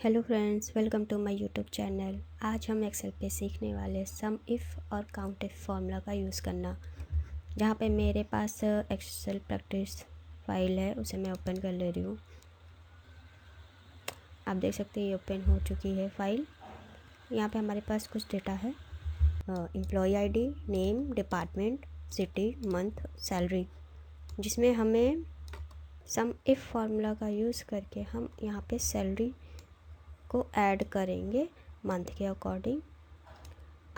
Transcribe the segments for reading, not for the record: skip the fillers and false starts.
Hello friends, welcome to my YouTube channel. आज हम Excel पे सीखने वाले सम इफ़ और काउंट इफ़ फार्मूला का यूज़ करना। जहाँ पे मेरे पास एक्सेल प्रैक्टिस फाइल है, उसे मैं ओपन कर ले रही हूँ। आप देख सकते हैं ये ओपन हो चुकी है फाइल। यहाँ पे हमारे पास कुछ डेटा है, employ ID, name, department, city, month, salary, जिसमें हमें सम इफ़ फार्मूला का यूज़ करके हम यहाँ पे सैलरी को ऐड करेंगे मंथ के अकॉर्डिंग।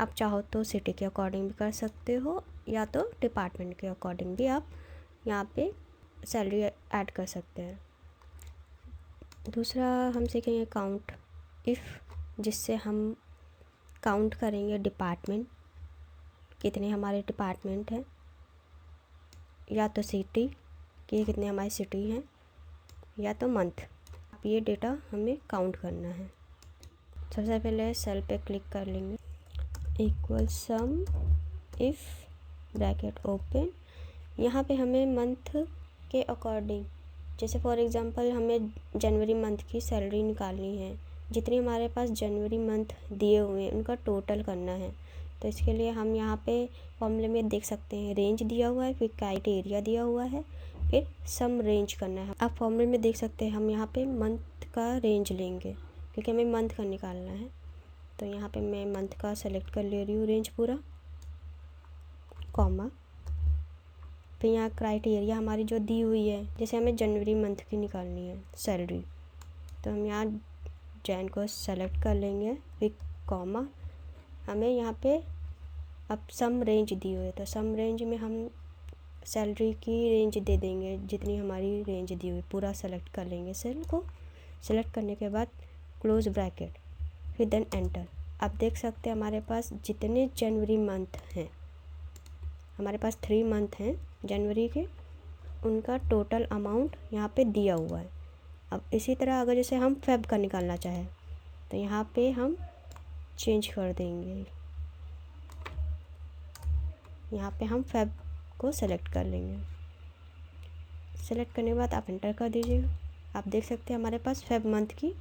आप चाहो तो सिटी के अकॉर्डिंग भी कर सकते हो या तो डिपार्टमेंट के अकॉर्डिंग भी आप यहाँ पे सैलरी ऐड कर सकते हैं। दूसरा हम सीखेंगे काउंट इफ़, जिससे हम काउंट करेंगे डिपार्टमेंट, कितने हमारे डिपार्टमेंट हैं, या तो सिटी कि कितने हमारी सिटी हैं, या तो मंथ। ये डेटा हमें काउंट करना है। सबसे पहले सेल पे क्लिक कर लेंगे, equal some if bracket open. यहाँ पे हमें मंथ के अकॉर्डिंग, जैसे फॉर एग्ज़ाम्पल हमें जनवरी मंथ की सैलरी निकालनी है, जितनी हमारे पास जनवरी मंथ दिए हुए हैं उनका टोटल करना है। तो इसके लिए हम यहाँ पे फॉर्मूले में देख सकते हैं रेंज दिया हुआ है, फिर क्राइटेरिया दिया हुआ है, फिर सम रेंज करना है। आप फॉर्मूले में देख सकते हैं हम यहाँ पे मंथ का रेंज लेंगे क्योंकि हमें मंथ का निकालना है। तो यहाँ पे मैं मंथ का सेलेक्ट कर ले रही हूँ रेंज पूरा, कॉमा। फिर यहाँ क्राइटेरिया हमारी जो दी हुई है, जैसे हमें जनवरी मंथ की निकालनी है सैलरी, तो हम यहाँ जैन को सेलेक्ट कर लेंगे, फिर कॉमा। हमें यहाँ पे अब सम रेंज दी हुई है, तो सम रेंज में हम सैलरी की रेंज दे देंगे जितनी हमारी रेंज दी हुई, पूरा सेलेक्ट कर लेंगे। सेल को सेलेक्ट करने के बाद क्लोज ब्रैकेट, फिर देन एंटर। आप देख सकते हैं हमारे पास जितने जनवरी मंथ हैं, हमारे पास 3 मंथ हैं जनवरी के, उनका टोटल अमाउंट यहाँ पे दिया हुआ है। अब इसी तरह अगर जैसे हम फेब का निकालना चाहें तो यहाँ पे हम चेंज कर देंगे, यहाँ पे हम फेब को सेलेक्ट कर लेंगे। सेलेक्ट करने के बाद आप एंटर कर दीजिए। आप देख सकते हैं हमारे पास फेब मंथ की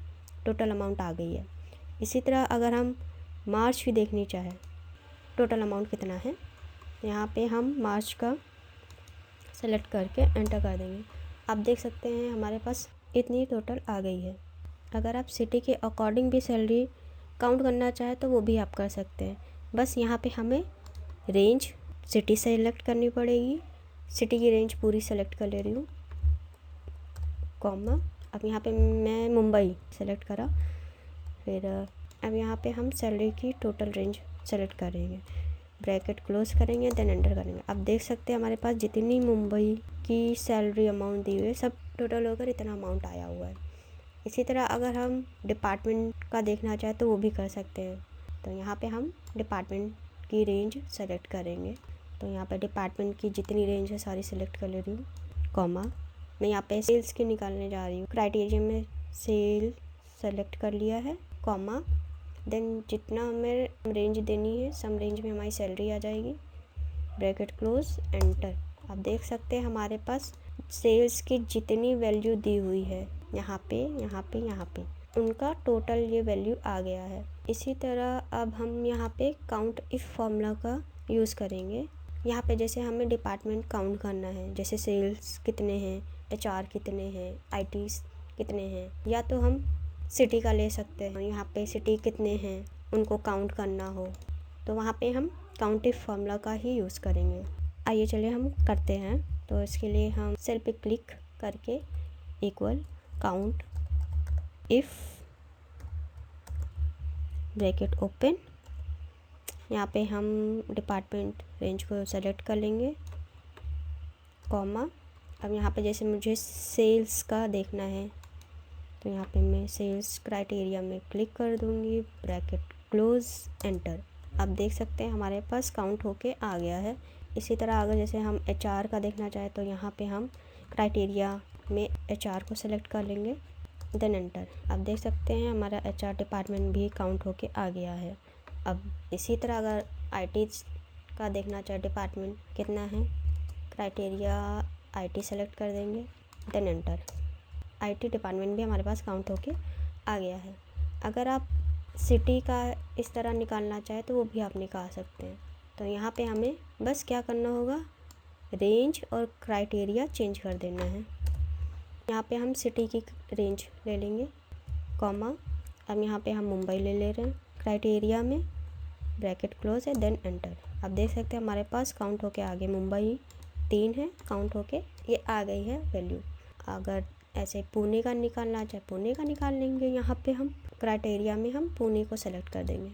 टोटल अमाउंट आ गई है। इसी तरह अगर हम मार्च की देखनी चाहें टोटल अमाउंट कितना है, यहाँ पे हम मार्च का सेलेक्ट करके एंटर कर देंगे। आप देख सकते हैं हमारे पास इतनी टोटल आ गई है। अगर आप सिटी के अकॉर्डिंग भी सैलरी काउंट करना चाहें तो वो भी आप कर सकते हैं। बस यहाँ पे हमें रेंज सिटी सेलेक्ट करनी पड़ेगी। सिटी की रेंज पूरी सेलेक्ट कर ले रही हूँ, कॉमा। अब यहाँ पे मैं मुंबई सेलेक्ट करा, फिर अब यहाँ पे हम सैलरी की टोटल रेंज सेलेक्ट करेंगे, ब्रैकेट क्लोज करेंगे, देन एंटर करेंगे। अब देख सकते हैं हमारे पास जितनी मुंबई की सैलरी अमाउंट दी हुई है सब टोटल होकर इतना अमाउंट आया हुआ है। इसी तरह अगर हम डिपार्टमेंट का देखना चाहें तो वो भी कर सकते हैं। तो यहाँ पे हम डिपार्टमेंट की रेंज सेलेक्ट करेंगे, तो यहाँ पे डिपार्टमेंट की जितनी रेंज है सारी सेलेक्ट कर ले रही हूँ, कॉमा। मैं यहाँ पे सेल्स की निकालने जा रही हूँ, क्राइटेरिया में सेल सेलेक्ट कर लिया है, कॉमा। देन जितना हमें रेंज देनी है सम रेंज में हमारी सैलरी आ जाएगी, ब्रैकेट क्लोज, एंटर। आप देख सकते हैं हमारे पास सेल्स की जितनी वैल्यू दी हुई है यहाँ पे यहाँ पे यहाँ पे उनका टोटल ये वैल्यू आ गया है। इसी तरह अब हम यहाँ पे काउंट इफ़ फार्मूला का यूज़ करेंगे। यहाँ पे जैसे हमें डिपार्टमेंट काउंट करना है, जैसे सेल्स कितने हैं, एचआर कितने हैं, आईटीज कितने हैं, या तो हम सिटी का ले सकते हैं। यहाँ पे सिटी कितने हैं उनको काउंट करना हो तो वहाँ पे हम काउंट इफ़ फार्मूला का ही यूज़ करेंगे। आइए चलिए हम करते हैं। तो इसके लिए हम सेल पे क्लिक करके equal count if bracket open, यहाँ पे हम डिपार्टमेंट रेंज को सेलेक्ट कर लेंगे, कॉमा। अब यहाँ पे जैसे मुझे सेल्स का देखना है तो यहाँ पे मैं सेल्स क्राइटेरिया में क्लिक कर दूँगी, ब्रैकेट क्लोज, एंटर। आप देख सकते हैं हमारे पास काउंट होके आ गया है। इसी तरह अगर जैसे हम एचआर का देखना चाहें तो यहाँ पे हम क्राइटेरिया में एचआर को सेलेक्ट कर लेंगे, देन एंटर। आप देख सकते हैं हमारा एचआर डिपार्टमेंट भी काउंट होके आ गया है। अब इसी तरह अगर आईटी का देखना चाहे डिपार्टमेंट कितना है, क्राइटेरिया आईटी सेलेक्ट कर देंगे, देन एंटर। आईटी डिपार्टमेंट भी हमारे पास काउंट होके आ गया है। अगर आप सिटी का इस तरह निकालना चाहें तो वो भी आप निकाल सकते हैं। तो यहाँ पे हमें बस क्या करना होगा, रेंज और क्राइटेरिया चेंज कर देना है। यहाँ पे हम सिटी की रेंज ले लेंगे, कॉमा, अब यहाँ पे हम मुंबई ले रहे हैं। क्राइटेरिया में ब्रैकेट क्लोज है, देन एंटर। अब देख सकते हैं हमारे पास काउंट होके आगे मुंबई 3 है, काउंट होके ये आ गई है वैल्यू। अगर ऐसे पुणे का निकालना चाहे पुणे का निकाल लेंगे। यहाँ पे हम क्राइटेरिया में हम पुणे को सेलेक्ट कर देंगे,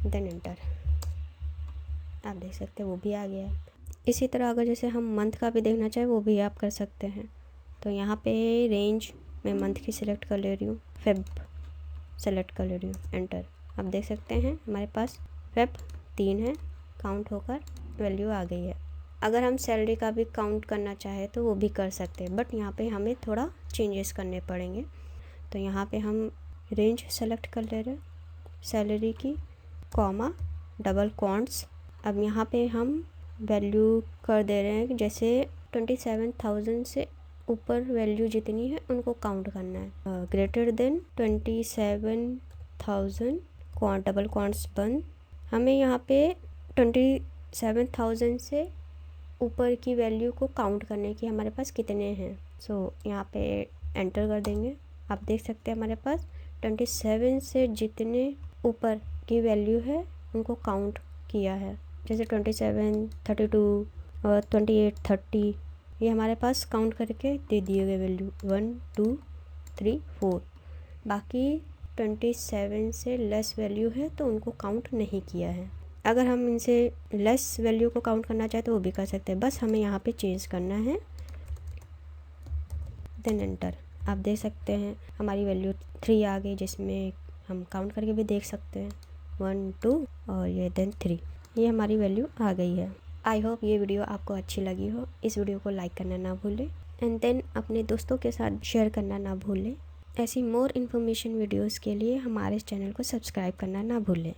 देन एंटर। आप देख सकते हैं वो भी आ गया है। इसी तरह अगर जैसे हम मंथ का भी देखना चाहे वो भी आप कर सकते हैं। तो यहाँ पे रेंज मैं मंथ की सिलेक्ट कर ले रही हूँ, फेब सेलेक्ट कर ले रही हूँ, एंटर। आप देख सकते हैं हमारे पास फेब 3 है, काउंट होकर वैल्यू आ गई है। अगर हम सैलरी का भी काउंट करना चाहे तो वो भी कर सकते हैं, बट यहाँ पे हमें थोड़ा चेंजेस करने पड़ेंगे। तो यहाँ पे हम रेंज सेलेक्ट कर ले रहे हैं सैलरी की, कॉमा, डबल क्वांट्स। अब यहाँ पे हम वैल्यू कर दे रहे हैं कि जैसे 27,000 से ऊपर वैल्यू जितनी है उनको काउंट करना है। ग्रेटर देन 27,000 डबल क्वांट्स बंद। हमें यहाँ पे 27,000 से ऊपर की वैल्यू को काउंट करने की हमारे पास कितने हैं। सो यहाँ पे एंटर कर देंगे। आप देख सकते हैं हमारे पास 27 से जितने ऊपर की वैल्यू है उनको काउंट किया है। जैसे 27, 32 और 28, 30 ये हमारे पास काउंट करके दे दिए गए वैल्यू 1, 2, 3, 4। बाकी 27 से लेस वैल्यू है तो उनको काउंट नहीं किया है। अगर हम इनसे लेस वैल्यू को काउंट करना चाहे तो वो भी कर सकते हैं, बस हमें यहाँ पे चेंज करना है, देन एंटर। आप देख सकते हैं हमारी वैल्यू 3 आ गई, जिसमें हम काउंट करके भी देख सकते हैं 1, 2 और ये देन 3, ये हमारी वैल्यू आ गई है। आई होप ये वीडियो आपको अच्छी लगी हो। इस वीडियो को लाइक करना ना भूलें एंड देन अपने दोस्तों के साथ शेयर करना ना भूलें। ऐसी मोर इन्फॉर्मेशन वीडियोस के लिए हमारे चैनल को सब्सक्राइब करना ना भूलें।